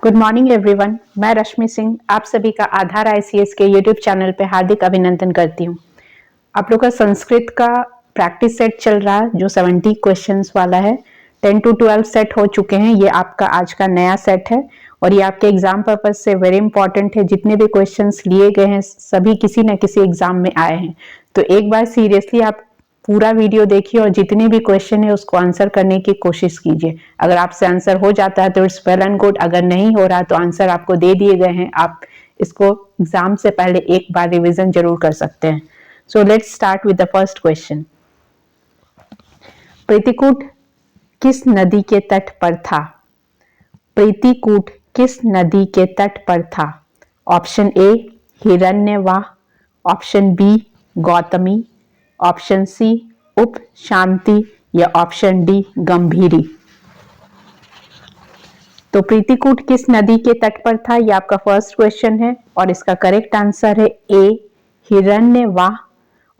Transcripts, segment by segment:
Good morning everyone. मैं रश्मि सिंह आप सभी का आधार आईसीएस के यूट्यूब चैनल पे हार्दिक अभिनंदन करती हूँ। आप लोग का संस्कृत का प्रैक्टिस सेट चल रहा है जो 70 क्वेश्चंस वाला है। 10 to 12 सेट हो चुके हैं। ये आपका आज का नया सेट है और ये आपके एग्जाम पर्पज से वेरी इंपॉर्टेंट है। जितने भी क्वेश्चंस लिए गए हैं सभी किसी न किसी एग्जाम में आए हैं, तो एक बार सीरियसली आप पूरा वीडियो देखिए और जितने भी क्वेश्चन है उसको आंसर करने की कोशिश कीजिए। अगर आपसे आंसर हो जाता है तो इट्स वेल एंड गुड, अगर नहीं हो रहा तो आंसर आपको दे दिए गए हैं, आप इसको एग्जाम से पहले एक बार रिवीजन जरूर कर सकते हैं। So let's start with the first question. Pritikut किस नदी के तट पर था? प्रीतिकूट किस नदी के तट पर था? Option A Hiranyavaha, option B Gautami, option C उप शांति या ऑप्शन डी गंभीरी। तो प्रीतिकूट किस नदी के तट पर था, यह आपका फर्स्ट क्वेश्चन है और इसका करेक्ट आंसर है ए हिरण्यवाह।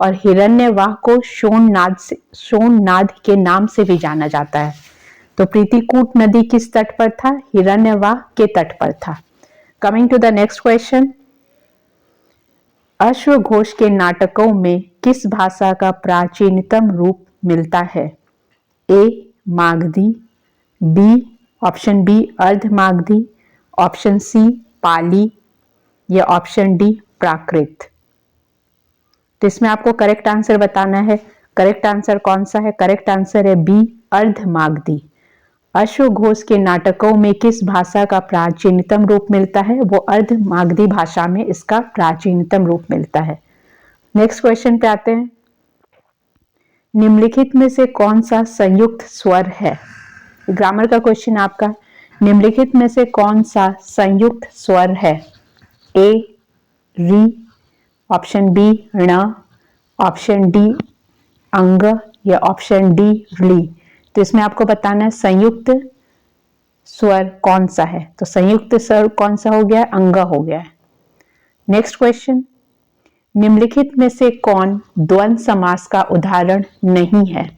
और हिरण्यवाह को शोणनाद के नाम से भी जाना जाता है। तो प्रीतिकूट नदी किस तट पर था? हिरण्यवाह के तट पर था। Coming to the next question. अश्वघोष के नाटकों में किस भाषा का प्राचीनतम रूप मिलता है? A Magadhi, B option B Ardhamagadhi, option C Pali या ऑप्शन डी प्राकृत। तो इसमें आपको करेक्ट आंसर बताना है। करेक्ट आंसर कौन सा है? करेक्ट आंसर है बी अर्धमागधी। अश्वघोष के नाटकों में किस भाषा का प्राचीनतम रूप मिलता है? वो अर्धमागधी भाषा में इसका प्राचीनतम रूप मिलता है। नेक्स्ट क्वेश्चन पे आते हैं। निम्नलिखित में से कौन सा संयुक्त स्वर है? ग्रामर का क्वेश्चन आपका। निम्नलिखित में से कौन सा संयुक्त स्वर है? ए री, ऑप्शन बी ण, ऑप्शन डी अंग या ऑप्शन डी ली। तो इसमें आपको बताना है संयुक्त स्वर कौन सा है। तो संयुक्त स्वर कौन सा हो गया? अंग हो गया। Next question. निम्नलिखित में से कौन द्वंद्व समास का उदाहरण नहीं है?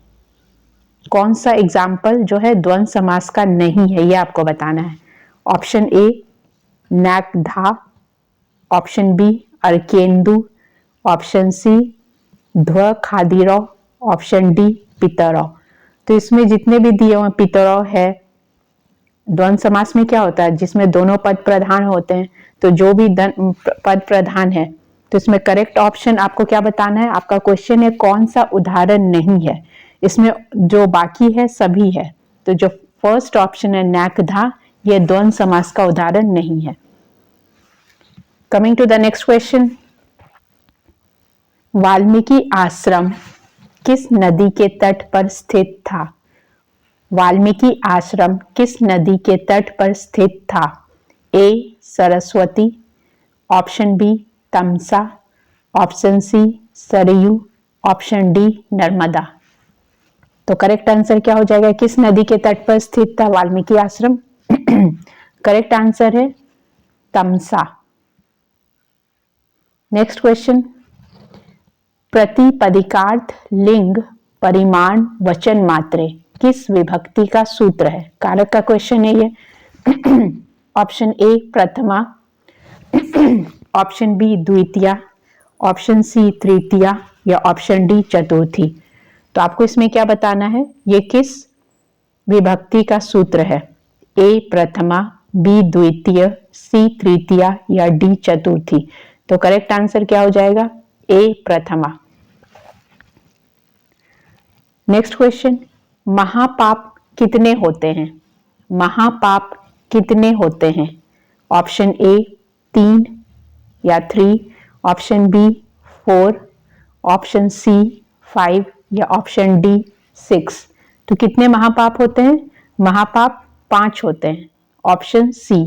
कौन सा एग्जाम्पल जो है द्वंद्व समास का नहीं है, यह आपको बताना है। ऑप्शन ए नैकधा, ऑप्शन बी अर्केंदु, ऑप्शन सी ध्व खादिरो, ऑप्शन डी पितरो। तो इसमें जितने भी दिए हुए पितरो है, द्वंद्व समास में क्या होता है? जिसमें दोनों पद प्रधान होते हैं। तो जो भी पद प्रधान है, तो इसमें करेक्ट ऑप्शन आपको क्या बताना है? आपका क्वेश्चन है कौन सा उदाहरण नहीं है। इसमें जो बाकी है सभी है। तो जो फर्स्ट ऑप्शन है नैकधा, यह द्वंद्व समास का उदाहरण नहीं है। Coming to the next question. Valmiki ashram किस नदी के तट पर स्थित था? वाल्मीकि आश्रम किस नदी के तट पर स्थित था? A Saraswati, option B Tamasa, option C Sarayu, option D Narmada. तो करेक्ट आंसर क्या हो जाएगा? किस नदी के तट पर स्थित था वाल्मीकि आश्रम? करेक्ट आंसर है तमसा। Next question. प्रतिपदिकार्थ लिंग परिमाण वचन मात्रे किस विभक्ति का सूत्र है? कारक का क्वेश्चन है ये। Option A Prathama, option B Dwitiya, option C तृतीया या ऑप्शन डी चतुर्थी। तो आपको इसमें क्या बताना है? ये किस विभक्ति का सूत्र है? ए प्रथमा, बी द्वितीय, सी तृतीया या डी चतुर्थी। तो करेक्ट आंसर क्या हो जाएगा? ए प्रथमा। Next question. महापाप कितने होते हैं? महापाप कितने होते हैं? ऑप्शन ए 3 या 3, ऑप्शन बी 4, ऑप्शन सी 5 या ऑप्शन डी 6। तो कितने महापाप होते हैं? महापाप 5 होते हैं, option C.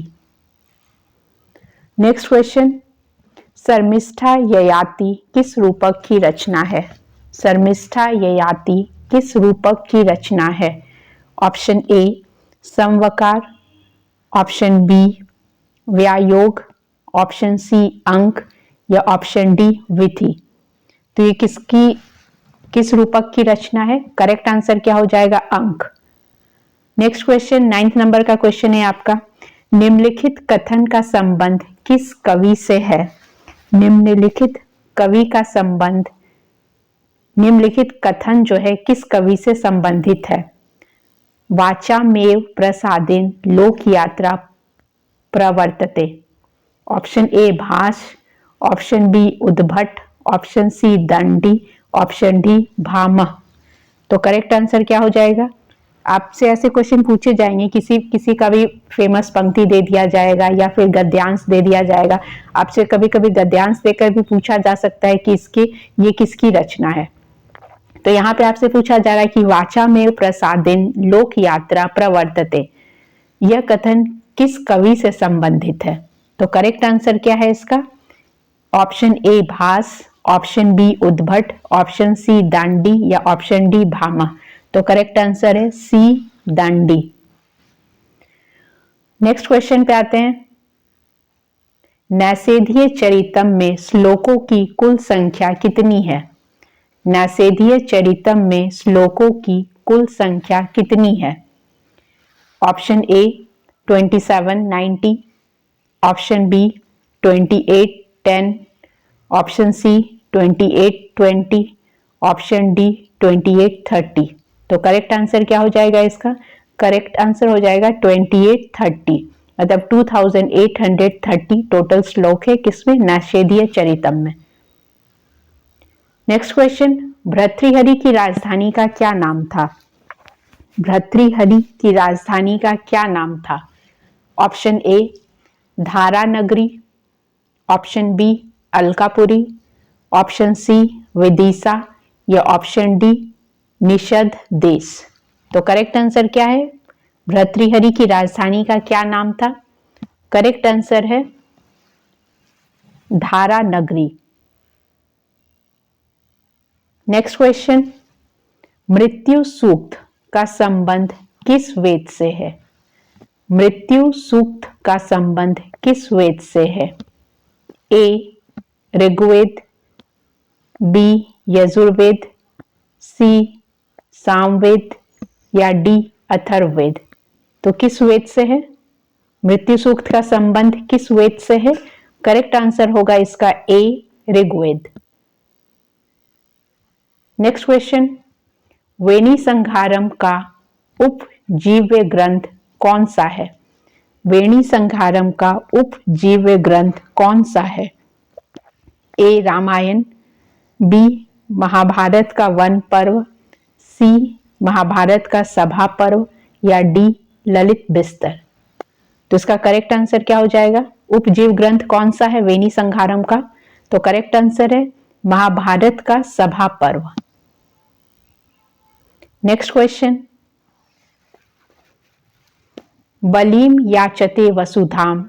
Next question. Sharmishtha Yayati किस रूपक की रचना है? शर्मिष्ठा ययाति किस रूपक की रचना है? ऑप्शन ए समवकार, ऑप्शन बी व्यायोग, ऑप्शन सी अंक या ऑप्शन डी विधि। तो ये किस रूपक की रचना है? करेक्ट आंसर क्या हो जाएगा? अंक। नेक्स्ट क्वेश्चन 9th नंबर का क्वेश्चन है आपका। निम्नलिखित कथन का संबंध किस कवि से है? निम्नलिखित कवि का संबंध, निम्नलिखित कथन जो है किस कवि से संबंधित है? वाचामेव प्रसादेन लोक यात्रा प्रवर्तते। Option A Bhasa, option B Udbhata, option C Dandi, option D Bhamaha. तो करेक्ट आंसर क्या हो जाएगा? आपसे ऐसे क्वेश्चन पूछे जाएंगे, किसी का भी फेमस पंक्ति दे दिया जाएगा या फिर गद्यांश दे दिया जाएगा। आपसे कभी कभी गद्यांश देकर भी पूछा जा सकता है कि ये किसकी रचना है। तो यहाँ पे आपसे पूछा जा रहा है कि वाचामेव प्रसादेन लोक यात्रा प्रवर्तते, यह कथन किस कवि से संबंधित है? तो करेक्ट आंसर क्या है इसका? Option A Bhasa, option B Udbhata, option C Dandi या ऑप्शन डी भामह। तो करेक्ट आंसर है सी दांडी। नेक्स्ट क्वेश्चन पे आते हैं। नैषधीय चरितम में श्लोकों की कुल संख्या कितनी है? नैषधीय चरितम में श्लोकों की कुल संख्या कितनी है? Option A 2790, option B 2810, option C 2820, option D 2830। तो करेक्ट आंसर क्या हो जाएगा इसका? करेक्ट आंसर हो जाएगा 2830, मतलब 2830 टोटल श्लोक है किसमें? नैषधीय चरितम में। नेक्स्ट क्वेश्चन, भर्तृहरि की राजधानी का क्या नाम था? भर्तृहरि की राजधानी का क्या नाम था? Option A Dhara Nagari, option B Alakapuri, option C Vidisha या ऑप्शन डी निषद देश। तो करेक्ट आंसर क्या है? भर्तृहरि की राजधानी का क्या नाम था? करेक्ट आंसर है धारा नगरी। नेक्स्ट क्वेश्चन, मृत्यु सूक्त का संबंध किस वेद से है? मृत्यु सूक्त का संबंध किस वेद से है? ए ऋग्वेद, बी यजुर्वेद, सी सामवेद या डी अथर्ववेद। तो किस वेद से है? मृत्यु सूक्त का संबंध किस वेद से है? करेक्ट आंसर होगा इसका ए ऋग्वेद। नेक्स्ट क्वेश्चन, वेणी संघारम का उपजीव्य ग्रंथ कौन सा है? वेणी संघारम का उपजीव्य ग्रंथ कौन सा है? ए रामायण, बी महाभारत का वन पर्व, सी महाभारत का सभा पर्व या डी ललित बिस्तर। तो इसका करेक्ट आंसर क्या हो जाएगा? उपजीव ग्रंथ कौन सा है वेणी संघारम का? तो करेक्ट आंसर है महाभारत का सभा पर्व। नेक्स्ट क्वेश्चन, बलीम याचते वसुधाम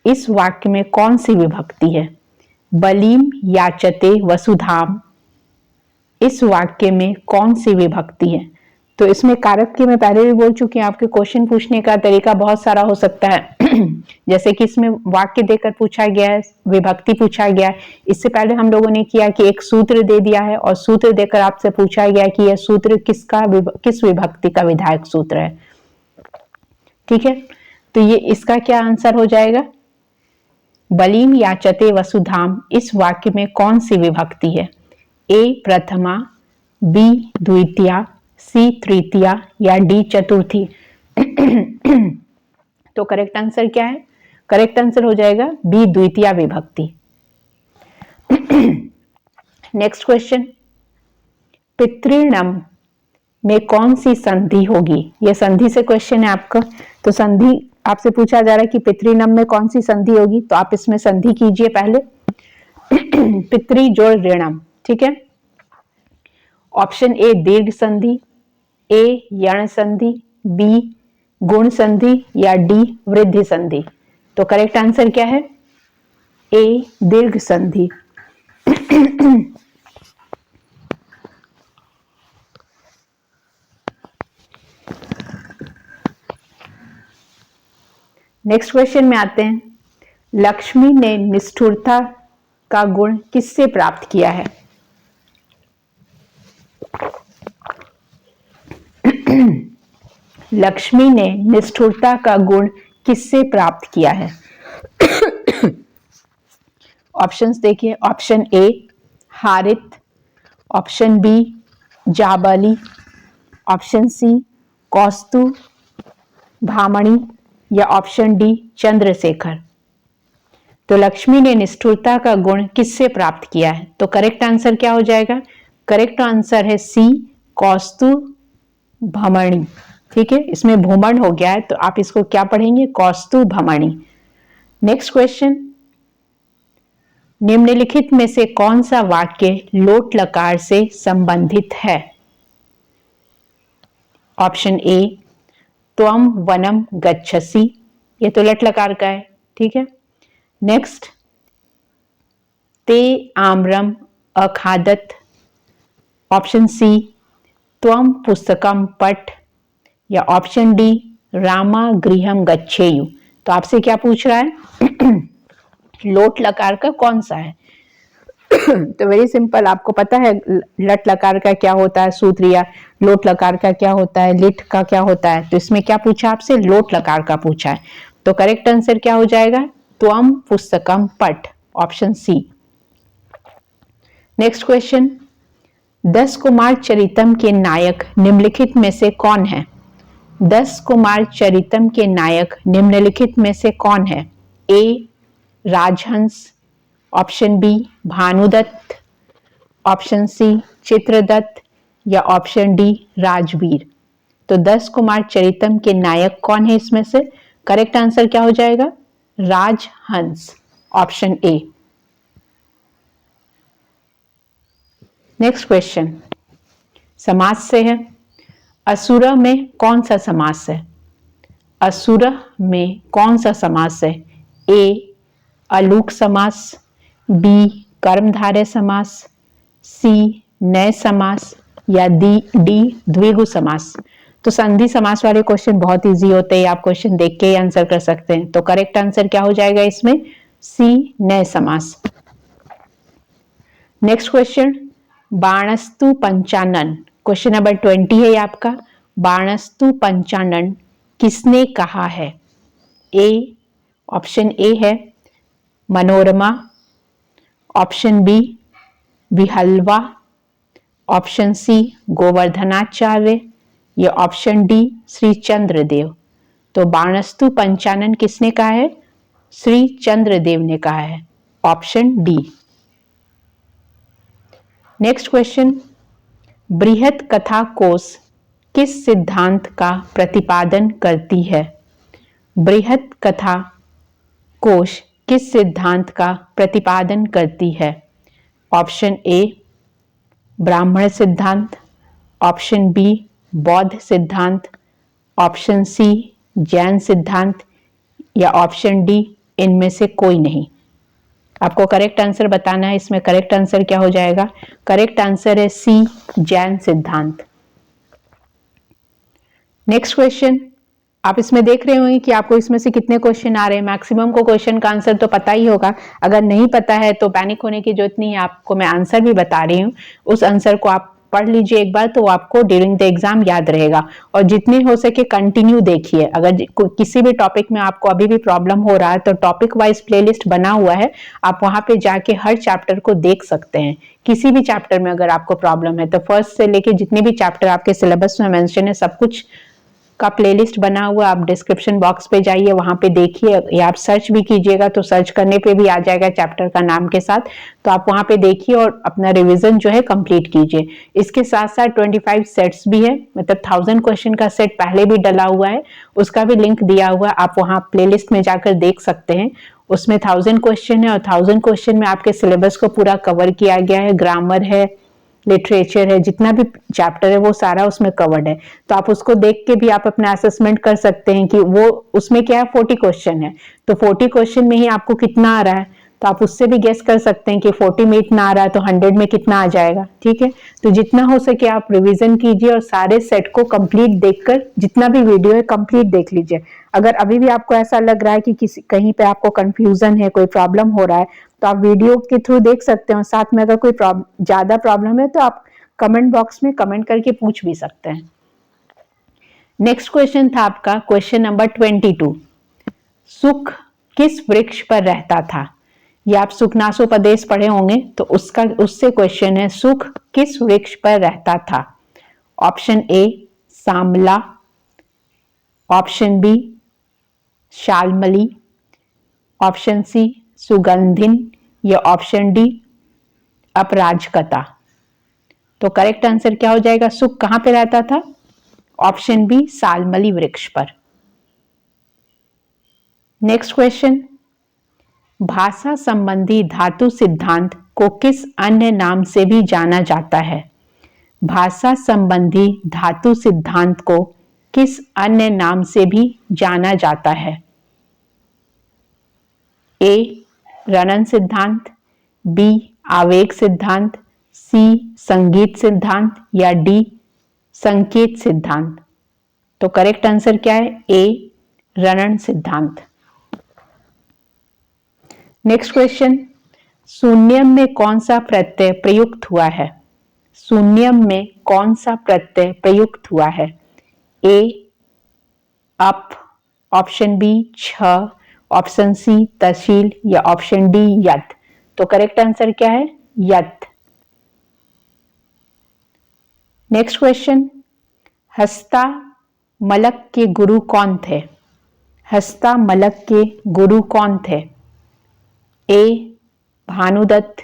इस वाक्य में कौन सी विभक्ति है? बलीम याचते वसुधाम इस वाक्य में कौन सी विभक्ति है? तो इसमें कारक की मैं पहले भी बोल चुकी हूँ, आपके क्वेश्चन पूछने का तरीका बहुत सारा हो सकता है। जैसे कि इसमें वाक्य देकर पूछा गया है, विभक्ति पूछा गया है। इससे पहले हम लोगों ने किया कि एक सूत्र दे दिया है और सूत्र देकर आपसे पूछा गया कि यह सूत्र किस विभक्ति का विधायक सूत्र है। ठीक है, तो ये इसका क्या आंसर हो जाएगा? बलीम याचते वसुधाम इस वाक्य में कौन सी विभक्ति है? ए प्रथमा, बी द्वितीया, सी तृतीया या डी चतुर्थी। तो करेक्ट आंसर क्या है? करेक्ट आंसर हो जाएगा बी द्वितीया विभक्ति। नेक्स्ट क्वेश्चन, पितृणम में कौन सी संधि होगी? ये संधि से क्वेश्चन है आपका। तो संधि आपसे पूछा जा रहा है कि पितृनम में कौन सी संधि होगी, तो आप इसमें संधि कीजिए पहले। पितृ जोड़ ऋणम, ठीक है। ऑप्शन ए दीर्घ संधि, ए यण संधि, बी गुण संधि या डी वृद्धि संधि। तो करेक्ट आंसर क्या है? ए दीर्घ संधि। नेक्स्ट क्वेश्चन में आते हैं। लक्ष्मी ने निष्ठुरता का गुण किससे प्राप्त किया है? लक्ष्मी ने निष्ठुरता का गुण किससे प्राप्त किया है? ऑप्शंस देखिए, option A Harita, option B Jabali, option C कौस्तु भामणी या ऑप्शन डी चंद्रशेखर। तो लक्ष्मी ने निष्ठुरता का गुण किससे प्राप्त किया है? तो करेक्ट आंसर क्या हो जाएगा? करेक्ट आंसर है सी कौस्तु भमणी। ठीक है, इसमें भूमण हो गया है तो आप इसको क्या पढ़ेंगे? कौस्तु भमणी। नेक्स्ट क्वेश्चन, निम्नलिखित में से कौन सा वाक्य लोट लकार से संबंधित है? ऑप्शन ए त्वम वनम गच्छसि, ये तो लट लकार का है। ठीक है, नेक्स्ट ते आम्रम अखादत, ऑप्शन सी त्वम पुस्तकम पठ या ऑप्शन डी रामा गृहम गच्छेयु। तो आपसे क्या पूछ रहा है? लोट लकार का कौन सा है? तो वेरी सिंपल, आपको पता है लट लकार का क्या होता है सूत्र, या लोट लकार का क्या होता है, लिट का क्या होता है। तो इसमें क्या पूछा आपसे? लोट लकार का पूछा है। तो करेक्ट आंसर क्या हो जाएगा? त्वम पुस्तकम पठ, ऑप्शन सी। नेक्स्ट क्वेश्चन, 10 कुमार चरितम के नायक निम्नलिखित में से कौन है? 10 कुमार चरितम के नायक निम्नलिखित में से कौन है? A Rajhans, option B Bhanudatta, option C Chitradatta या ऑप्शन डी राजवीर। तो 10 कुमार चरितम के नायक कौन है इसमें से? करेक्ट आंसर क्या हो जाएगा? राजहंस, ऑप्शन ए। नेक्स्ट क्वेश्चन समास से है। असुर में कौन सा समास है? असुर में कौन सा समास है? ए अलूक समास, बी कर्मधारय समास, सी नय समास या डी द्विगु समास। तो संधि समास वाले क्वेश्चन बहुत इजी होते हैं, आप क्वेश्चन देख के ही आंसर कर सकते हैं। तो करेक्ट आंसर क्या हो जाएगा इसमें? सी नय समास। नेक्स्ट क्वेश्चन, बाणस्तु पंचानन, क्वेश्चन नंबर 20 है आपका। बाणस्तु पंचानन किसने कहा है? ए ऑप्शन ए है मनोरमा, ऑप्शन बी विहल्वा, ऑप्शन सी गोवर्धनाचार्य या ऑप्शन डी श्री चंद्रदेव। तो बाणस्तु पंचानन किसने कहा है? श्री चंद्रदेव ने कहा है, ऑप्शन डी। नेक्स्ट क्वेश्चन, बृहत कथा कोश किस सिद्धांत का प्रतिपादन करती है? बृहत कथा कोश किस सिद्धांत का प्रतिपादन करती है? ऑप्शन ए ब्राह्मण सिद्धांत, ऑप्शन बी बौद्ध सिद्धांत, ऑप्शन सी जैन सिद्धांत या ऑप्शन डी इनमें से कोई नहीं। आपको करेक्ट आंसर बताना है। इसमें करेक्ट आंसर क्या हो जाएगा? करेक्ट आंसर है सी जैन सिद्धांत। नेक्स्ट क्वेश्चन, आप इसमें देख रहे होंगे कि आपको इसमें से कितने क्वेश्चन आ रहे हैं। मैक्सिमम को क्वेश्चन का आंसर तो पता ही होगा। अगर नहीं पता है तो पैनिक होने की जरूरत नहीं है, आपको मैं आंसर भी बता रही हूँ। उस आंसर को आप पढ़ लीजिए एक बार, तो आपको ड्यूरिंग द एग्जाम याद रहेगा। और जितने हो सके कंटिन्यू देखिए। अगर किसी भी टॉपिक में आपको अभी भी प्रॉब्लम हो रहा है तो टॉपिक वाइज प्लेलिस्ट बना हुआ है, आप वहां पे जाके हर चैप्टर को देख सकते हैं। किसी भी चैप्टर में अगर आपको प्रॉब्लम है तो फर्स्ट से लेके जितने भी चैप्टर आपके सिलेबस में मेंशन है सब कुछ का प्लेलिस्ट बना हुआ। आप डिस्क्रिप्शन बॉक्स पे जाइए, वहां पे देखिए, या आप सर्च भी कीजिएगा तो सर्च करने पे भी आ जाएगा चैप्टर का नाम के साथ। तो आप वहां पे देखिए और अपना रिवीजन जो है कंप्लीट कीजिए। इसके साथ साथ 25 सेट्स भी है, मतलब 1000 क्वेश्चन का सेट पहले भी डला हुआ है, उसका भी लिंक दिया हुआ है। आप वहां प्लेलिस्ट में जाकर देख सकते हैं। उसमें 1000 क्वेश्चन है और 1000 क्वेश्चन में आपके सिलेबस को पूरा कवर किया गया है। ग्रामर है, लिटरेचर है, जितना भी चैप्टर है वो सारा उसमें कवर्ड है। तो आप उसको देख के भी आप अपना असेसमेंट कर सकते हैं कि वो उसमें क्या है, 40 क्वेश्चन है। तो 40 क्वेश्चन में ही आपको कितना आ रहा है, तो आप उससे भी गेस कर सकते हैं कि 40 में इतना आ रहा है तो 100 में कितना आ जाएगा। ठीक है, तो जितना हो सके आप रिवीजन कीजिए और सारे सेट को कंप्लीट देखकर, जितना भी वीडियो है कंप्लीट देख लीजिए। अगर अभी भी आपको ऐसा लग रहा है कि किसी कहीं पे आपको कंफ्यूजन है, कोई प्रॉब्लम हो रहा है, तो आप वीडियो के थ्रू देख सकते हो। साथ में अगर कोई ज्यादा प्रॉब्लम है तो आप कमेंट बॉक्स में कमेंट करके पूछ भी सकते हैं। नेक्स्ट क्वेश्चन था आपका क्वेश्चन नंबर 22। सुख किस वृक्ष पर रहता था? ये आप सुखनासोपदेश पढ़े होंगे तो उससे क्वेश्चन है, सुख किस वृक्ष पर रहता था? ऑप्शन ए सामला, ऑप्शन बी शालमली, ऑप्शन सी सुगंधिन या ऑप्शन डी अपराजकता। तो करेक्ट आंसर क्या हो जाएगा? सुख कहां पे रहता था? ऑप्शन बी सालमली वृक्ष पर। नेक्स्ट क्वेश्चन, भाषा संबंधी धातु सिद्धांत को किस अन्य नाम से भी जाना जाता है? भाषा संबंधी धातु सिद्धांत को किस अन्य नाम से भी जाना जाता है? ए रणन सिद्धांत, बी आवेग सिद्धांत, सी संगीत सिद्धांत या डी संकेत सिद्धांत। तो करेक्ट आंसर क्या है? ए रणन सिद्धांत। नेक्स्ट क्वेश्चन, शून्यम में कौन सा प्रत्यय प्रयुक्त हुआ है? शून्यम में कौन सा प्रत्यय प्रयुक्त हुआ है? ए अप, ऑप्शन बी छ, ऑप्शन सी तहसील या ऑप्शन डी यत। तो करेक्ट आंसर क्या है? यत। नेक्स्ट क्वेश्चन, हस्ता मलक के गुरु कौन थे? हस्ता मलक के गुरु कौन थे? ए भानुदत्त,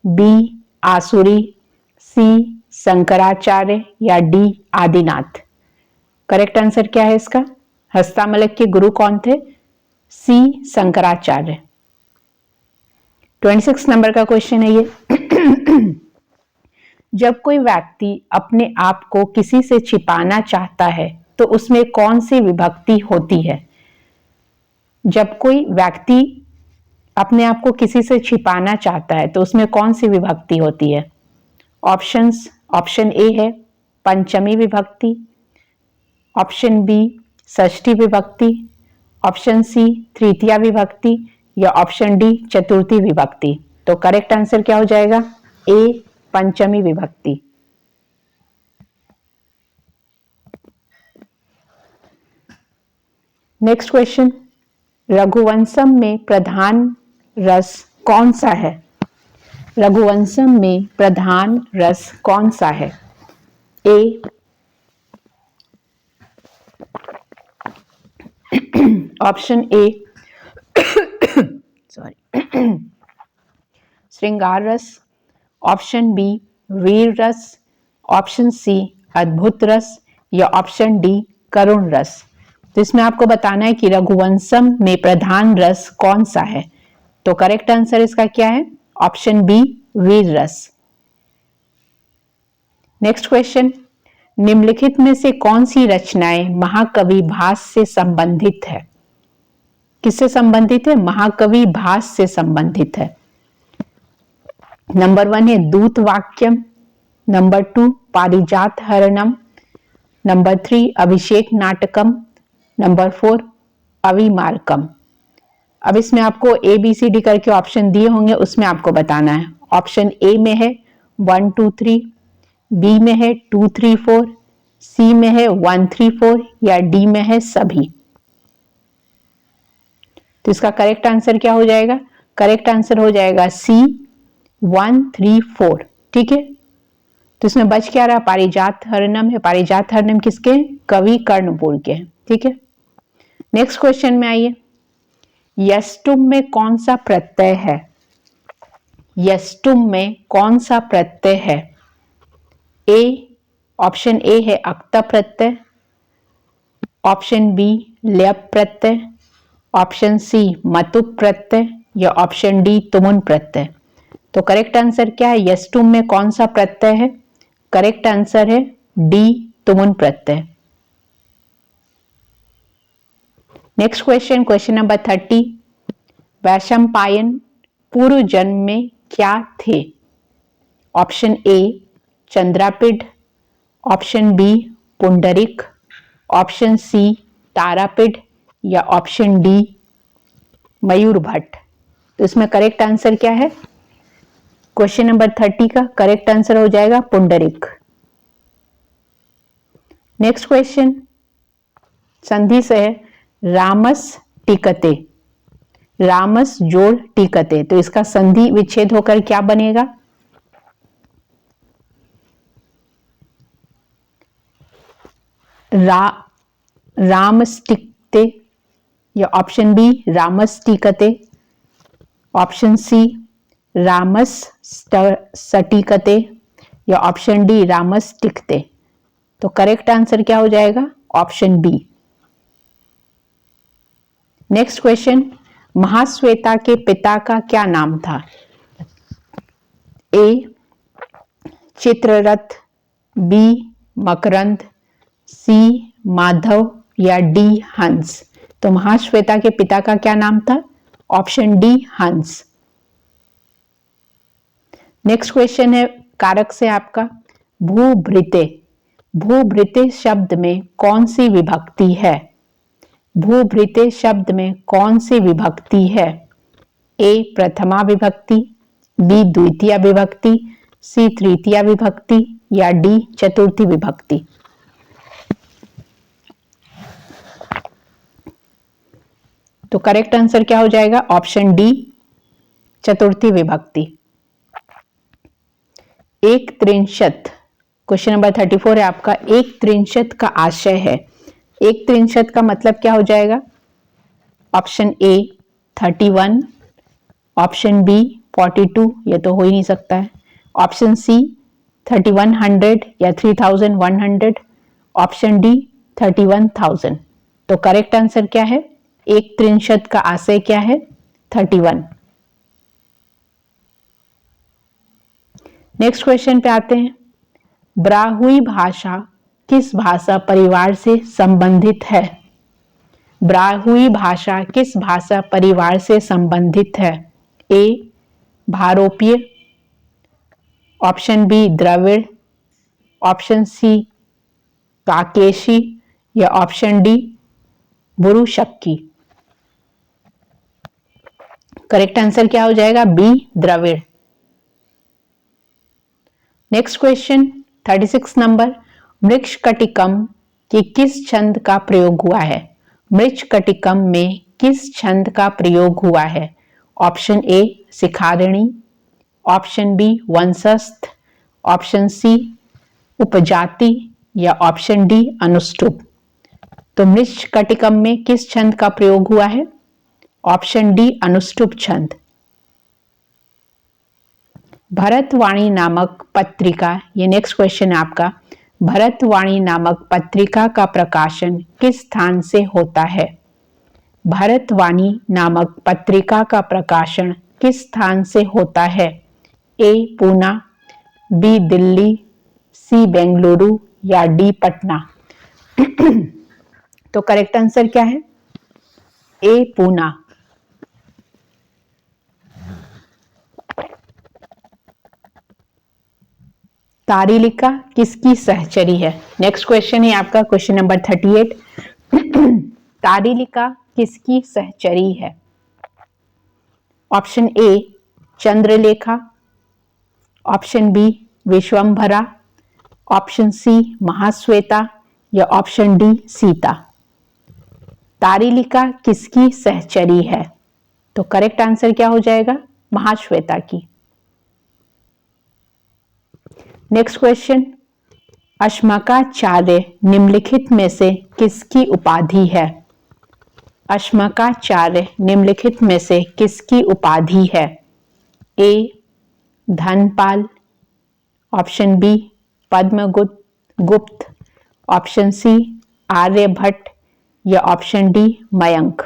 बी आसुरी, सी शंकराचार्य या डी आदिनाथ। करेक्ट आंसर क्या है इसका? हस्तामलक के गुरु कौन थे? सी शंकराचार्य। 26 नंबर का क्वेश्चन है ये। जब कोई व्यक्ति अपने आप को किसी से छिपाना चाहता है तो उसमें कौन सी विभक्ति होती है? जब कोई व्यक्ति अपने आप को किसी से छिपाना चाहता है तो उसमें कौन सी विभक्ति होती है? ऑप्शंस, ऑप्शन ए है पंचमी विभक्ति, ऑप्शन बी षष्ठी विभक्ति, ऑप्शन सी तृतीया विभक्ति या ऑप्शन डी चतुर्थी विभक्ति। तो करेक्ट आंसर क्या हो जाएगा? ए पंचमी विभक्ति। नेक्स्ट क्वेश्चन, रघुवंशम में प्रधान रस कौन सा है? रघुवंशम में प्रधान रस कौन सा है? ए ऑप्शन ए सॉरी श्रृंगार रस, ऑप्शन बी वीर रस, ऑप्शन सी अद्भुत रस या ऑप्शन डी करुण रस। तो इसमें आपको बताना है कि रघुवंशम में प्रधान रस कौन सा है। तो करेक्ट आंसर इसका क्या है? ऑप्शन बी वीर रस। नेक्स्ट क्वेश्चन, निम्नलिखित में से कौन सी रचनाएं महाकवि भास से संबंधित है? किससे संबंधित है? महाकवि भास से संबंधित है। नंबर 1 है दूत वाक्यम, नंबर 2 पारिजात हरणम, नंबर 3 अभिषेक नाटकम, नंबर 4 अविमार्कम। अब इसमें आपको ए बी सी डी करके ऑप्शन दिए होंगे, उसमें आपको बताना है। ऑप्शन ए में है 1 2 3, बी में है 2 3 4, सी में है 1 3 4 या डी में है सभी। तो इसका करेक्ट आंसर क्या हो जाएगा? करेक्ट आंसर हो जाएगा सी 1 3 4। ठीक है, तो इसमें बच क्या रहा? पारिजात हरणम है। पारिजात हरणम किसके? कवि कर्णपुर के। ठीक है, नेक्स्ट क्वेश्चन में आइए। यष्टुम में कौन सा प्रत्यय है? यष्टुम में कौन सा प्रत्यय है? ए ऑप्शन ए है अक्ता प्रत्यय, ऑप्शन बी ल्यप प्रत्यय, ऑप्शन सी मतुप प्रत्यय या ऑप्शन डी तुमुन प्रत्यय। तो करेक्ट आंसर क्या है? यष्टुम में कौन सा प्रत्यय है? करेक्ट आंसर है डी तुमुन प्रत्यय। Next question, question number 30। Vaishampayan पूर्व जन्म में क्या थे? Option A Chandrapid, option B Pundarik, option C Tarapid या ऑप्शन डी मयूर भट्ट। तो इसमें करेक्ट आंसर क्या है? क्वेश्चन नंबर 30 का करेक्ट आंसर हो जाएगा पुंडरिक। नेक्स्ट क्वेश्चन संधि से है, रामस टिकते, रामस जोड़ टिकते, तो इसका संधि विच्छेद होकर क्या बनेगा? रामस्टिकते, या ऑप्शन बी रामस्टिकते, ऑप्शन सी रामस सटिकते, या ऑप्शन डी रामस्टिकते। तो करेक्ट आंसर क्या हो जाएगा? Option B. Next question, Mahashweta के पिता का क्या नाम था? A Chitrarath, B Makarand, C Madhav, या डी हंस। तो महाश्वेता के पिता का क्या नाम था? ऑप्शन डी हंस। नेक्स्ट क्वेश्चन है कारक से आपका, भूभृते। भूभृते शब्द में कौन सी विभक्ति है? भूभृते शब्द में कौन सी विभक्ति है? ए प्रथमा विभक्ति, बी द्वितीय विभक्ति, सी तृतीय विभक्ति, या डी चतुर्थी विभक्ति। तो करेक्ट आंसर क्या हो जाएगा? ऑप्शन डी चतुर्थी विभक्ति। एक त्रिंशत, क्वेश्चन नंबर 34 है आपका। एक त्रिंशत का आशय है, एक त्रिंशत का मतलब क्या हो जाएगा? ऑप्शन ए 31, ऑप्शन बी 42, ये तो हो ही नहीं सकता है, ऑप्शन सी 3100 या 3100, ऑप्शन डी 31,000। तो करेक्ट आंसर क्या है? एक त्रिंशत का आशय क्या है? 31। नेक्स्ट क्वेश्चन पे आते हैं, ब्राहुई भाषा किस भाषा परिवार से संबंधित है? ब्राहुई भाषा किस भाषा परिवार से संबंधित है? ए भारोपीय, option B Dravid, option C काकेशी, या option D Burushaski. Correct answer क्या हो जाएगा? B Dravid. Next question 36 number, Mrichchhakatikam के किस छंद का प्रयोग हुआ है? मृच्छकटिकम में किस छंद का प्रयोग हुआ है? ऑप्शन ए शिखारिणी, ऑप्शन बी वंशस्थ, ऑप्शन सी उपजाति, या ऑप्शन डी अनुष्टुप। तो मृच्छकटिकम में किस छंद का प्रयोग हुआ है? ऑप्शन डी अनुष्टुप छंद। भरतवाणी नामक पत्रिका, ये नेक्स्ट क्वेश्चन है आपका, भरतवाणी नामक पत्रिका का प्रकाशन किस स्थान से होता है? भरतवाणी नामक पत्रिका का प्रकाशन किस स्थान से होता है? ए पूना, बी दिल्ली, सी बेंगलुरु, या डी पटना। तो करेक्ट आंसर क्या है? ए पूना। तारिलिका किसकी सहचरी है? नेक्स्ट क्वेश्चन है आपका, क्वेश्चन नंबर 38। तारिलिका किसकी सहचरी है? Option A Chandralekha, option B Vishwambhara, option C Mahashweta, या ऑप्शन डी सीता। तारिलिका किसकी सहचरी है? तो करेक्ट आंसर क्या हो जाएगा? महाश्वेता की। नेक्स्ट क्वेश्चन, अश्मकाचार्य निम्नलिखित में से किसकी उपाधि है? अश्मकाचार्य निम्नलिखित में से किसकी उपाधि है? A Dhanpal, option B Padmagupta, option C Aryabhatta, या option D Mayank.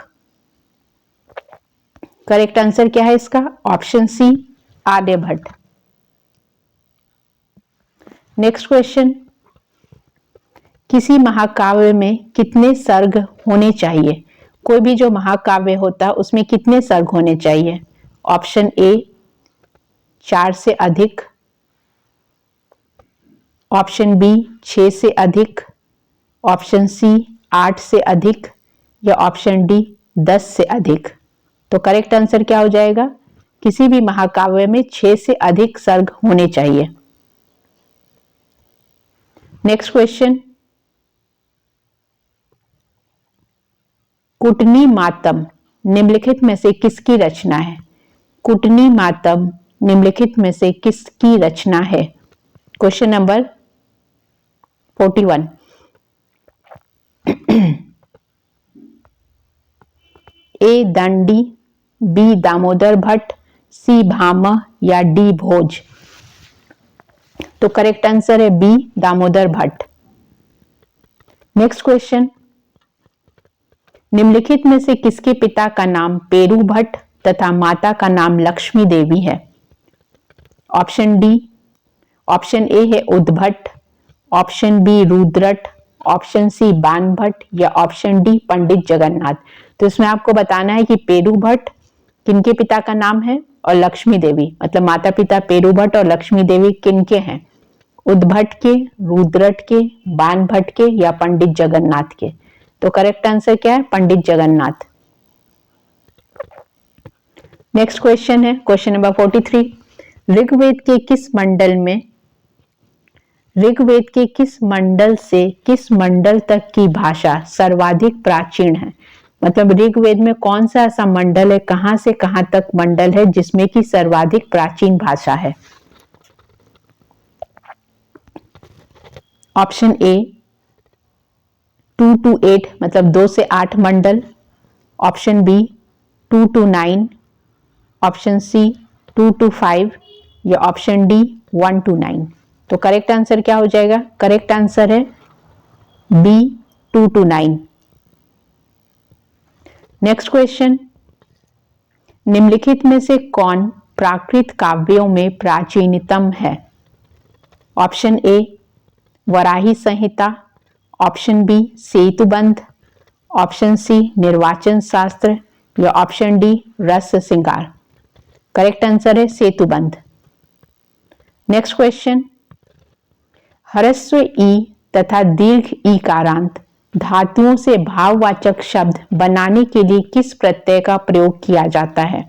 Correct answer क्या है इसका? Option C Aryabhatta. Next question, किसी महाकाव्य में कितने सर्ग होने चाहिए? कोई भी जो महाकाव्य होता है उसमें कितने सर्ग होने चाहिए? ऑप्शन ए 4 से अधिक, ऑप्शन बी 6 से अधिक, ऑप्शन सी 8 से अधिक, या ऑप्शन डी 10 से अधिक। तो करेक्ट आंसर क्या हो जाएगा? किसी भी महाकाव्य में 6 से अधिक सर्ग होने चाहिए। नेक्स्ट क्वेश्चन, कुटनी मातम निम्नलिखित में से किसकी रचना है? कुटनी मातम निम्नलिखित में से किसकी रचना है? Question number 41। A Dandi, B Damodar Bhatt, C Bhamaha या डी भोज? तो करेक्ट आंसर है B Damodar Bhatt. Next question, निम्नलिखित में से किसके पिता का नाम पेरू भट्ट तथा माता का नाम लक्ष्मी देवी है? ऑप्शन डी, ऑप्शन ए है Udbhat, option B Rudrat, option C Ban Bhatt या ऑप्शन डी पंडित जगन्नाथ? तो इसमें आपको बताना है कि पेरू भट्ट किनके पिता का नाम है और लक्ष्मी देवी, मतलब माता पिता पेरू भट्ट और लक्ष्मी देवी किनके हैं? उद्भट के, रुद्रट के, बान भट्ट के या पंडित जगन्नाथ के? तो करेक्ट आंसर क्या है? पंडित जगन्नाथ। नेक्स्ट क्वेश्चन है क्वेश्चन नंबर 43। ऋग्वेद के किस मंडल से किस मंडल तक की भाषा सर्वाधिक प्राचीन है? मतलब ऋग्वेद में कौन सा ऐसा मंडल है, कहां से कहां तक मंडल है जिसमें की सर्वाधिक प्राचीन भाषा है? ऑप्शन ए 2 to 8 मतलब 2 से 8 मंडल, option B 2 to 9, option C 2 to 5 या ऑप्शन डी 1 to 9? तो करेक्ट आंसर क्या हो जाएगा? करेक्ट आंसर है बी 2 to 9। नेक्स्ट क्वेश्चन, निम्नलिखित में से कौन प्राकृत काव्यों में प्राचीनतम है? Option A Varahi Samhita, option B Setubandh, option C निर्वाचन शास्त्र या ऑप्शन डी रस श्रृंगार? करेक्ट आंसर है सेतुबंध। नेक्स्ट क्वेश्चन, ह्रस्व ई तथा दीर्घ ई कारांत धातुओं से भाववाचक शब्द बनाने के लिए किस प्रत्यय का प्रयोग किया जाता है?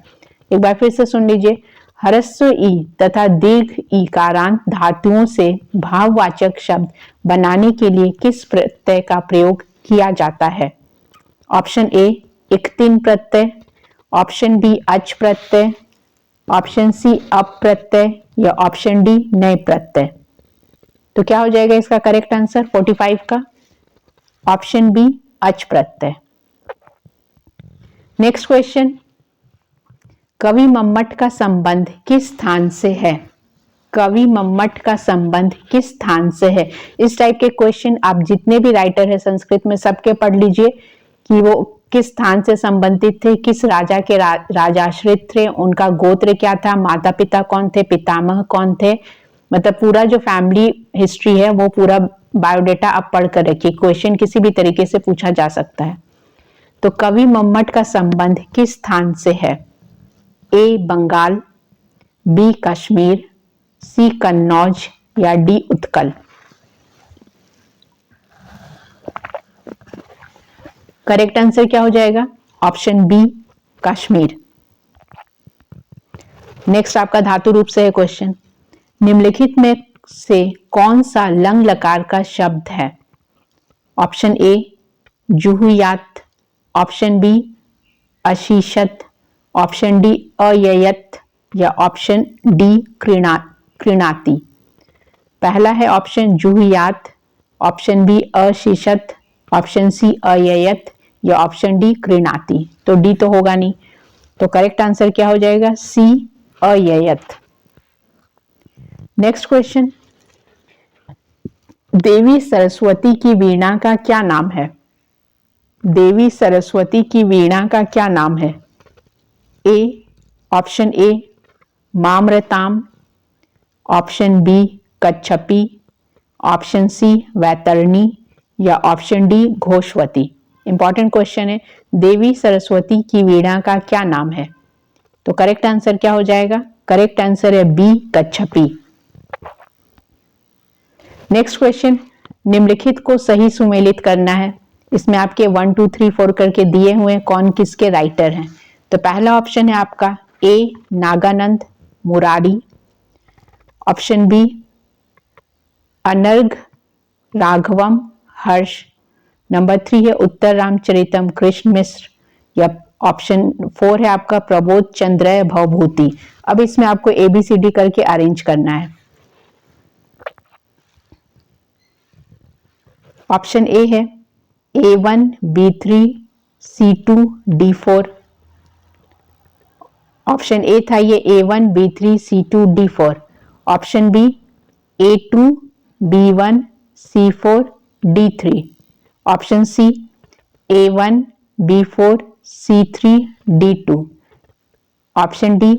एक बार फिर से सुन लीजिए, ह्रस्व ई तथा दीर्घ ई कारांत धातुओं से भाववाचक शब्द बनाने के लिए किस प्रत्यय का प्रयोग किया जाता है? ऑप्शन ए इक्तिन प्रत्यय, ऑप्शन बी अच प्रत्यय, ऑप्शन सी अप प्रत्यय या ऑप्शन डी नए प्रत्यय? तो क्या हो जाएगा इसका करेक्ट आंसर 45 का? ऑप्शन बी अच प्रत्यय। नेक्स्ट क्वेश्चन, कवि मम्मट का संबंध किस स्थान से है? कवि मम्मट का संबंध किस स्थान से है? इस टाइप के क्वेश्चन आप जितने भी राइटर है संस्कृत में सबके पढ़ लीजिए कि वो किस स्थान से संबंधित थे, किस राजा के राजाश्रित थे, उनका गोत्र क्या था, माता पिता कौन थे, पितामह कौन थे, मतलब पूरा जो फैमिली हिस्ट्री है वो पूरा बायोडेटा आप पढ़ कर रखिए, क्वेश्चन किसी भी तरीके से पूछा जा सकता है। तो कवि मम्मट का संबंध किस स्थान से है? ए बंगाल, बी कश्मीर, सी कन्नौज या डी उत्कल? करेक्ट आंसर क्या हो जाएगा? Option B Kashmir. नेक्स्ट आपका धातु रूप से है क्वेश्चन, निम्नलिखित में से कौन सा लंग लकार का शब्द है? ऑप्शन ए जुहुयात, ऑप्शन बी अशीशत, ऑप्शन डी अययत या ऑप्शन डी कृणाति? पहला है ऑप्शन जुहुयात, ऑप्शन बी अशीशत, ऑप्शन सी अययत या ऑप्शन डी कृणाति? तो डी तो होगा नहीं, तो करेक्ट आंसर क्या हो जाएगा? सी अययत। नेक्स्ट क्वेश्चन, देवी सरस्वती की वीणा का क्या नाम है? देवी सरस्वती की वीणा का क्या नाम है? ए ऑप्शन ए माम्रताम, ऑप्शन बी कच्छपी, ऑप्शन सी वैतरणी या ऑप्शन डी घोषवती? इंपॉर्टेंट क्वेश्चन है, देवी सरस्वती की वीणा का क्या नाम है? तो करेक्ट आंसर क्या हो जाएगा? करेक्ट आंसर है बी कच्छपी। नेक्स्ट क्वेश्चन, निम्नलिखित को सही सुमेलित करना है। इसमें आपके 1 2 3 4 करके दिए हुए कौन किसके राइटर हैं। तो पहला ऑप्शन है आपका ए नागानंद मुरारी, ऑप्शन बी अनर्घ राघवम हर्ष नंबर 3 है उत्तर रामचरितम कृष्ण मिश्र, या ऑप्शन 4 है आपका प्रबोध चंद्र भवभूति। अब इसमें आपको ABCD करके अरेंज करना है। ऑप्शन ए है A1 B3 C2 D4। Option A था ये A1 B3 C2 D4। Option B A2 B1 C4 D3। Option C A1 B4 C3 D2। Option D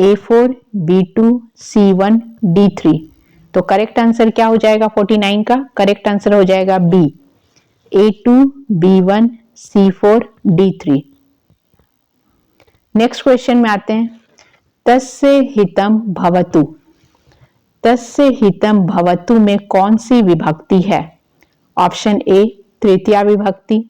A4 B2 C1 D3। तो correct answer क्या हो जाएगा 49 का? Correct answer हो जाएगा B A2 B1 C4 D3। Next question में आते हैं। तस्य हितम भवतु, तस्य हितम भवतु में कौन सी विभक्ति है? ऑप्शन ए तृतीया विभक्ति,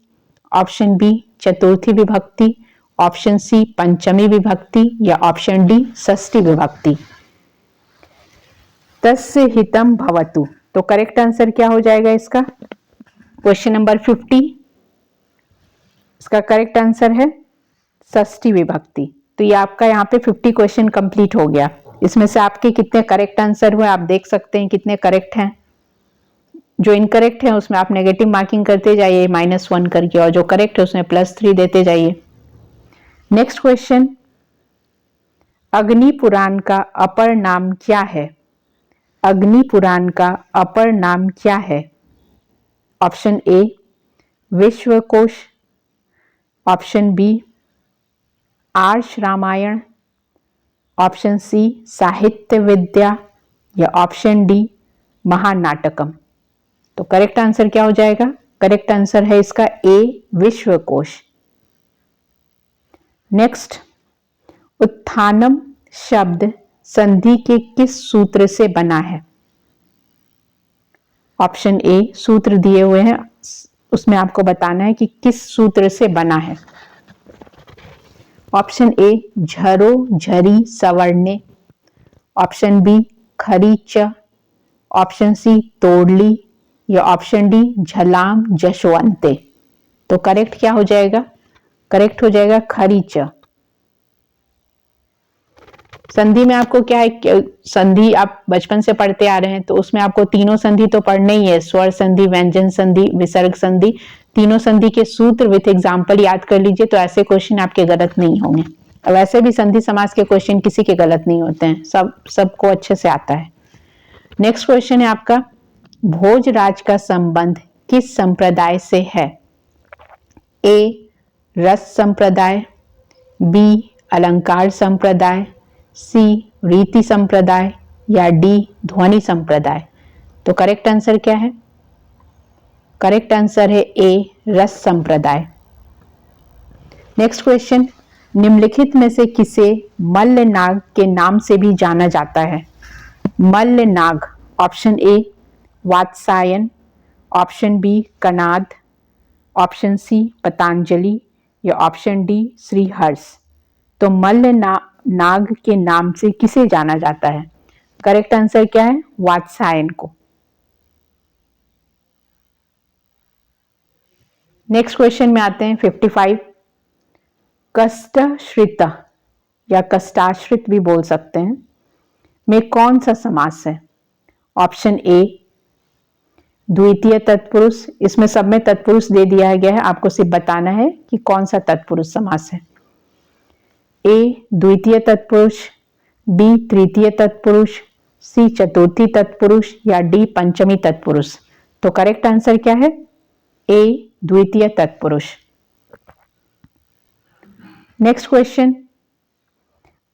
ऑप्शन बी चतुर्थी विभक्ति, ऑप्शन सी पंचमी विभक्ति, या ऑप्शन डी षष्ठी विभक्ति। तस्य हितम भवतु, तो करेक्ट आंसर क्या हो जाएगा इसका? क्वेश्चन नंबर 50, इसका करेक्ट आंसर है षष्ठी विभक्ति। तो ये आपका यहाँ पे 50 क्वेश्चन कंप्लीट हो गया। इसमें से आपके कितने करेक्ट आंसर हुए आप देख सकते हैं, कितने करेक्ट हैं। जो इनकरेक्ट है उसमें आप नेगेटिव मार्किंग करते जाइए -1 करके, और जो करेक्ट है उसमें +3 देते जाइए। नेक्स्ट क्वेश्चन, अग्नि पुराण का अपर नाम क्या है? अग्नि पुराण का अपर नाम क्या है? ऑप्शन ए विश्वकोश, ऑप्शन बी आर्ष रामायण, ऑप्शन सी साहित्य विद्या, या ऑप्शन डी महानाटकम। तो करेक्ट आंसर क्या हो जाएगा? करेक्ट आंसर है इसका ए विश्वकोश। नेक्स्ट, उत्थानम शब्द संधि के किस सूत्र से बना है? ऑप्शन ए सूत्र दिए हुए हैं, उसमें आपको बताना है कि किस सूत्र से बना है। ऑप्शन ए झरो झरी सवर्णे, ऑप्शन बी खरी च, ऑप्शन सी तोड़ली, या ऑप्शन डी झलाम जशवंते। तो करेक्ट क्या हो जाएगा? करेक्ट हो जाएगा खरी च। संधि में आपको क्या है, संधि आप बचपन से पढ़ते आ रहे हैं तो उसमें आपको तीनों संधि तो पढ़ना ही है, स्वर संधि, व्यंजन संधि, विसर्ग संधि, तीनों संधि के सूत्र विथ एग्जाम्पल याद कर लीजिए, तो ऐसे क्वेश्चन आपके गलत नहीं होंगे। और वैसे भी संधि समास के क्वेश्चन किसी के गलत नहीं होते हैं, सबको अच्छे से आता है। नेक्स्ट क्वेश्चन है आपका, भोजराज का संबंध किस संप्रदाय से है? ए रस संप्रदाय, बी अलंकार संप्रदाय, सी रीति संप्रदाय, या डी ध्वनि संप्रदाय। तो करेक्ट आंसर क्या है? करेक्ट आंसर है ए रस संप्रदाय। नेक्स्ट क्वेश्चन, निम्नलिखित में से किसे मल्लनाग के नाम से भी जाना जाता है? Mallanag, option A Vatsayan, option B Kanad, option C Patanjali, या ऑप्शन डी श्रीहर्ष। तो नाग के नाम से किसे जाना जाता है? करेक्ट आंसर क्या है? वात्सायन को। नेक्स्ट क्वेश्चन में आते हैं 55, कष्टश्रित या कष्टाश्रित भी बोल सकते हैं में कौन सा समास है? ऑप्शन ए द्वितीय तत्पुरुष, इसमें सब में तत्पुरुष दे दिया गया है, आपको सिर्फ बताना है कि कौन सा तत्पुरुष समास है। ए द्वितीय तत्पुरुष, बी तृतीय तत्पुरुष, सी चतुर्थी तत्पुरुष, या डी पंचमी तत्पुरुष। तो करेक्ट आंसर क्या है? ए द्वितीय तत्पुरुष। नेक्स्ट क्वेश्चन,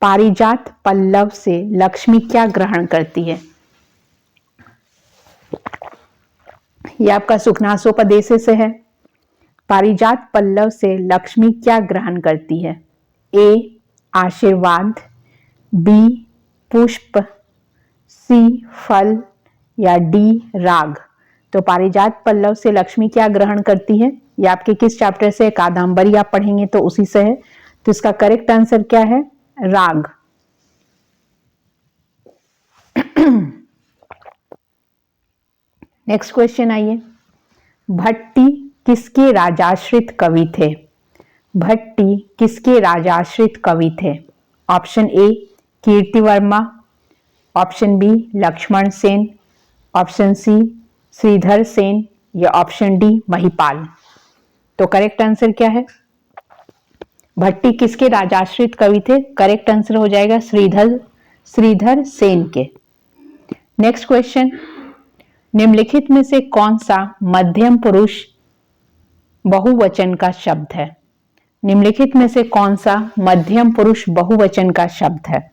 पारिजात पल्लव से लक्ष्मी क्या ग्रहण करती है? यह आपका सुखनासोपदेश से है। पारिजात पल्लव से लक्ष्मी क्या ग्रहण करती है? ए आशीर्वाद, बी पुष्प, सी फल, या डी राग। तो पारिजात पल्लव से लक्ष्मी क्या ग्रहण करती है? ये आपके किस चैप्टर से? कादंबरी आप पढ़ेंगे तो उसी से है। तो इसका करेक्ट आंसर क्या है? राग। नेक्स्ट क्वेश्चन आइए, भट्टी किसके राजाश्रित कवि थे? भट्टी किसके राजाश्रित कवि थे? Option A Kirtivarma, option B Lakshman Sen, option C Shridhar Sen या ऑप्शन डी महिपाल। तो करेक्ट आंसर क्या है? भट्टी किसके राजाश्रित कवि थे? करेक्ट आंसर हो जाएगा श्रीधर सेन के। नेक्स्ट क्वेश्चन, निम्नलिखित में से कौन सा मध्यम पुरुष बहुवचन का शब्द है? निम्नलिखित में से कौन सा मध्यम पुरुष बहुवचन का शब्द है?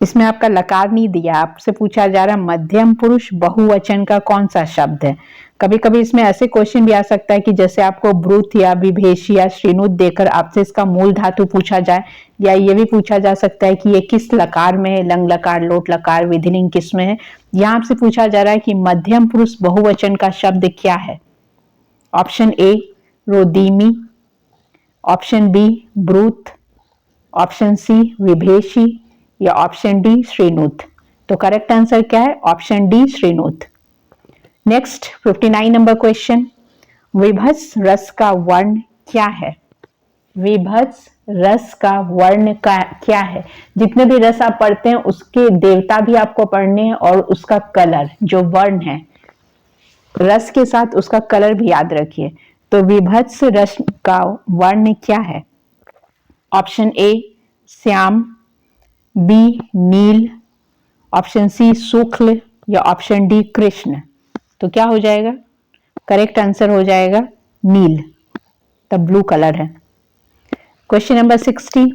इसमें आपका लकार नहीं दिया, आपसे पूछा जा रहा है मध्यम पुरुष बहुवचन का कौन सा शब्द है। कभी कभी इसमें ऐसे क्वेश्चन भी आ सकता है कि जैसे आपको ब्रूथ या विभेषी या श्रीनुत देकर आपसे इसका मूल धातु पूछा जाए, या ये भी पूछा जा सकता है कि ये किस लकार में है, लंग लकार, लोट लकार, विधिलिंग किस में है। यहाँ आपसे पूछा जा रहा है कि मध्यम पुरुष बहुवचन का शब्द क्या है? ऑप्शन ए रोदीमी, ऑप्शन बी ब्रूथ, ऑप्शन सी विभेषी या ऑप्शन डी श्रीनुत। तो करेक्ट आंसर क्या है? ऑप्शन डी श्रीनुत। नेक्स्ट 59 नंबर क्वेश्चन, विभत्स रस का वर्ण क्या है? विभत्स रस का वर्ण का क्या है? जितने भी रस आप पढ़ते हैं उसके देवता भी आपको पढ़ने हैं और उसका कलर जो वर्ण है, रस के साथ उसका कलर भी याद रखिए। तो विभत्स रस का वर्ण क्या है? ऑप्शन ए श्याम, बी नील, ऑप्शन सी शुक्ल या ऑप्शन डी कृष्ण। तो क्या हो जाएगा? करेक्ट आंसर हो जाएगा नील, तब ब्लू कलर है। क्वेश्चन नंबर 60,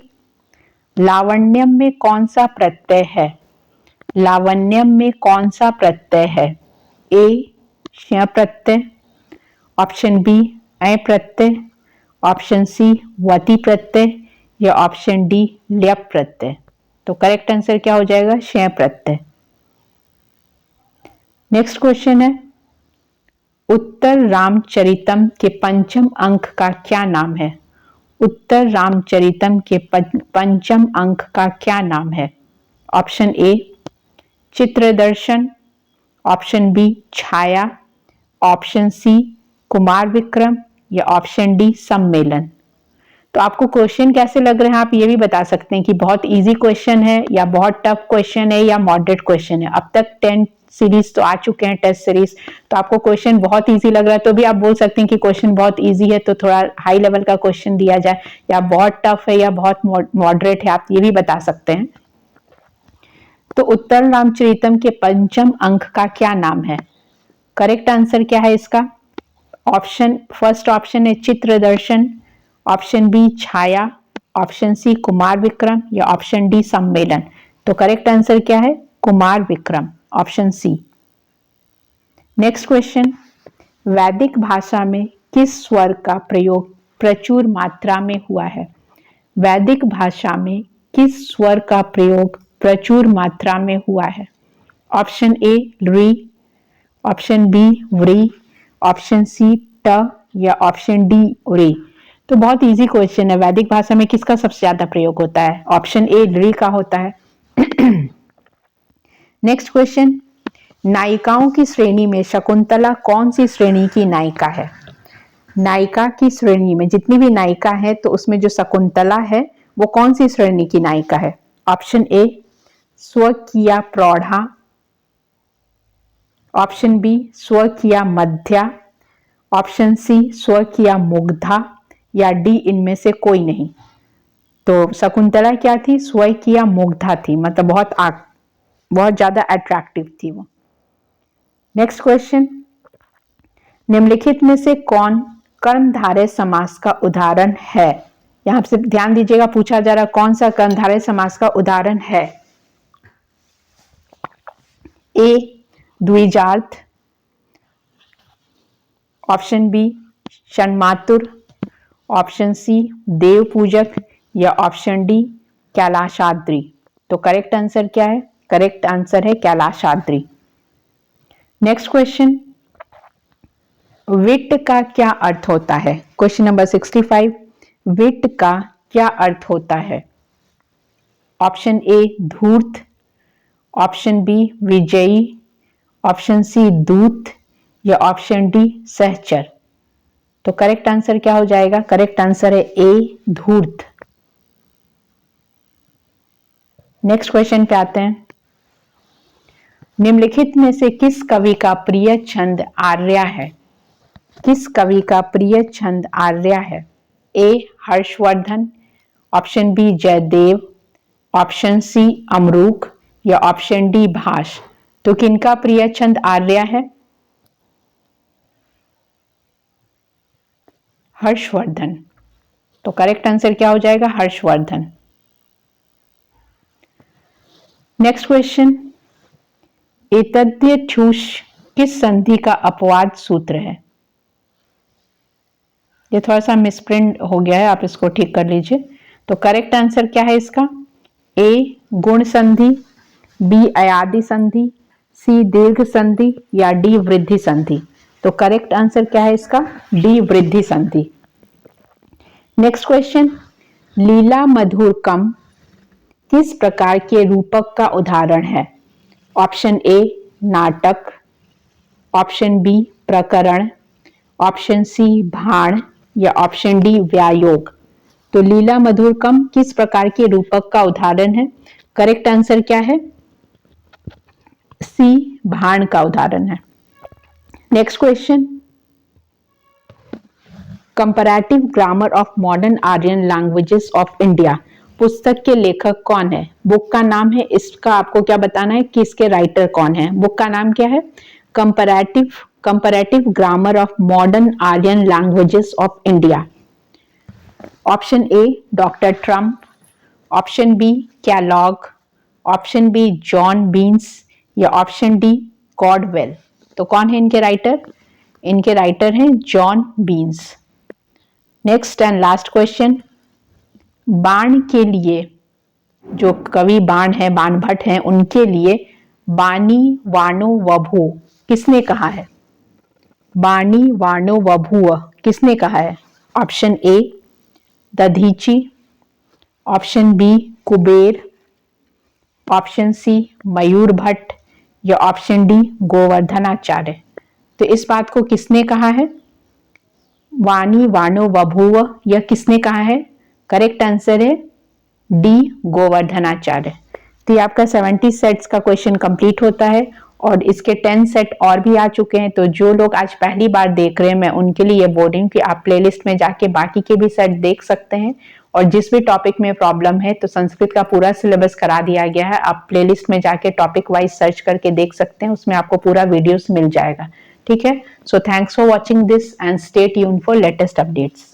लावण्यम में कौन सा प्रत्यय है? लावण्यम में कौन सा प्रत्यय है? ए ष्य प्रत्यय, ऑप्शन बी ऐ प्रत्यय, ऑप्शन सी वति प्रत्यय या ऑप्शन डी ल्यप प्रत्यय। तो करेक्ट आंसर क्या हो जाएगा? ष्य प्रत्यय। नेक्स्ट क्वेश्चन है, उत्तर रामचरितम के पंचम अंक का क्या नाम है? उत्तर रामचरितम के पंचम अंक का क्या नाम है? ऑप्शन ए चित्रदर्शन, ऑप्शन बी छाया, ऑप्शन सी कुमार विक्रम या ऑप्शन डी सम्मेलन। तो आपको क्वेश्चन कैसे लग रहे हैं आप ये भी बता सकते हैं कि बहुत इजी क्वेश्चन है या बहुत टफ क्वेश्चन है या मॉडरेट क्वेश्चन है। अब तक 10 सीरीज तो आ चुके हैं, टेस्ट सीरीज, तो आपको क्वेश्चन बहुत इजी लग रहा है तो भी आप बोल सकते हैं कि क्वेश्चन बहुत इजी है तो थोड़ा हाई लेवल का क्वेश्चन दिया जाए, या बहुत टफ है या बहुत मॉडरेट है, आप ये भी बता सकते हैं। तो उत्तर रामचरितम के पंचम अंक का क्या नाम है? करेक्ट आंसर क्या है इसका? फर्स्ट ऑप्शन है चित्रदर्शन, ऑप्शन बी छाया, ऑप्शन सी कुमार विक्रम या ऑप्शन डी सम्मेलन। तो करेक्ट आंसर क्या है? Kumar Vikram, option C. Next question, वैदिक भाषा में किस स्वर का प्रयोग प्रचुर मात्रा में हुआ है? वैदिक भाषा में किस स्वर का प्रयोग प्रचुर मात्रा में हुआ है? ऑप्शन ए री, ऑप्शन बी व्री, ऑप्शन सी ट या ऑप्शन डी री। तो बहुत इजी क्वेश्चन है, वैदिक भाषा में किसका सबसे ज्यादा प्रयोग होता है? ऑप्शन ए री का होता है। नेक्स्ट क्वेश्चन, नायिकाओं की श्रेणी में शकुंतला कौन सी श्रेणी की नायिका है? नायिका की श्रेणी में जितनी भी नायिका है तो उसमें जो शकुंतला है वो कौन सी श्रेणी की नायिका है? ऑप्शन ए स्वकीया प्रौढ़ा, ऑप्शन बी स्वकीया मध्या, ऑप्शन सी स्वकीया मुग्धा या डी इनमें से कोई नहीं। तो शकुंतला क्या थी? स्वकीया मुग्धा थी, मतलब बहुत ज्यादा अट्रैक्टिव थी वो। नेक्स्ट क्वेश्चन, निम्नलिखित में से कौन कर्मधारय समास का उदाहरण है? यहां से ध्यान दीजिएगा, पूछा जा रहा कौन सा कर्मधारय समास का उदाहरण है? ए द्विजार्थ, ऑप्शन बी षण्मातुर, ऑप्शन सी देव पूजक या ऑप्शन डी कैलाशाद्री। तो करेक्ट आंसर क्या है? करेक्ट आंसर है कैलाशाद्री। नेक्स्ट क्वेश्चन, विट का क्या अर्थ होता है? क्वेश्चन नंबर 65, विट का क्या अर्थ होता है? ऑप्शन ए धूर्त, ऑप्शन बी विजयी, ऑप्शन सी दूत या ऑप्शन डी सहचर। तो करेक्ट आंसर क्या हो जाएगा? करेक्ट आंसर है ए धूर्त। नेक्स्ट क्वेश्चन पे आते हैं। निम्नलिखित में से किस कवि का प्रिय छंद आर्या है? किस कवि का प्रिय छंद आर्या है? A Harshavardhan, option B Jaydev, option C Amaruk या ऑप्शन डी भास। तो किनका प्रिय छंद आर्या है? हर्षवर्धन। तो करेक्ट आंसर क्या हो जाएगा? हर्षवर्धन। नेक्स्ट क्वेश्चन, एतद्य ठूस किस संधि का अपवाद सूत्र है? ये थोड़ा सा मिसप्रिंट हो गया है, आप इसको ठीक कर लीजिए। तो करेक्ट आंसर क्या है इसका? ए गुण संधि, बी अयादि संधि, सी दीर्घ संधि या डी वृद्धि संधि। तो करेक्ट आंसर क्या है इसका? डी वृद्धि संधि। नेक्स्ट क्वेश्चन, लीला मधुरकम किस प्रकार के रूपक का उदाहरण है? ऑप्शन ए नाटक, ऑप्शन बी प्रकरण, ऑप्शन सी भाण या ऑप्शन डी व्यायोग। तो लीला मधुरकम किस प्रकार के रूपक का उदाहरण है? करेक्ट आंसर क्या है? सी भाण का उदाहरण है। Next question, comparative grammar of modern Aryan languages of India पुस्तक के लेखक कौन है? बुक का नाम है, इसका आपको क्या बताना है कि इसके राइटर कौन है। बुक का नाम क्या है? Comparative grammar of modern Aryan languages of India. Option A doctor Trump, option B Kellogg, option B John Beans या ऑप्शन डी कॉर्डवेल। तो कौन है इनके राइटर? इनके राइटर हैं John Beans. Next and last question, बाण के लिए जो कवि बाण है, बाण भट्ट हैं, उनके लिए बानी वाणो वभु किसने कहा है? बानी वाणो वभु किसने कहा है? Option A Dadhichi, option B Kuber, option C Mayur Bhatt या ऑप्शन डी गोवर्धनाचार्य। तो इस बात को किसने कहा है? वाणी वाणो वभुव यह किसने कहा है? करेक्ट आंसर है डी गोवर्धनाचार्य। तो ये आपका 70 सेट्स का क्वेश्चन कंप्लीट होता है और इसके 10 सेट और भी आ चुके हैं। तो जो लोग आज पहली बार देख रहे हैं, मैं उनके लिए ये बोल रही हूँ कि आप प्लेलिस्ट में जाके बाकी के भी सेट देख सकते हैं। और जिस भी टॉपिक में प्रॉब्लम है तो संस्कृत का पूरा सिलेबस करा दिया गया है, आप प्लेलिस्ट में जाके टॉपिक वाइज सर्च करके देख सकते हैं, उसमें आपको पूरा वीडियोस मिल जाएगा। ठीक है, so thanks for watching this and stay tuned for latest updates.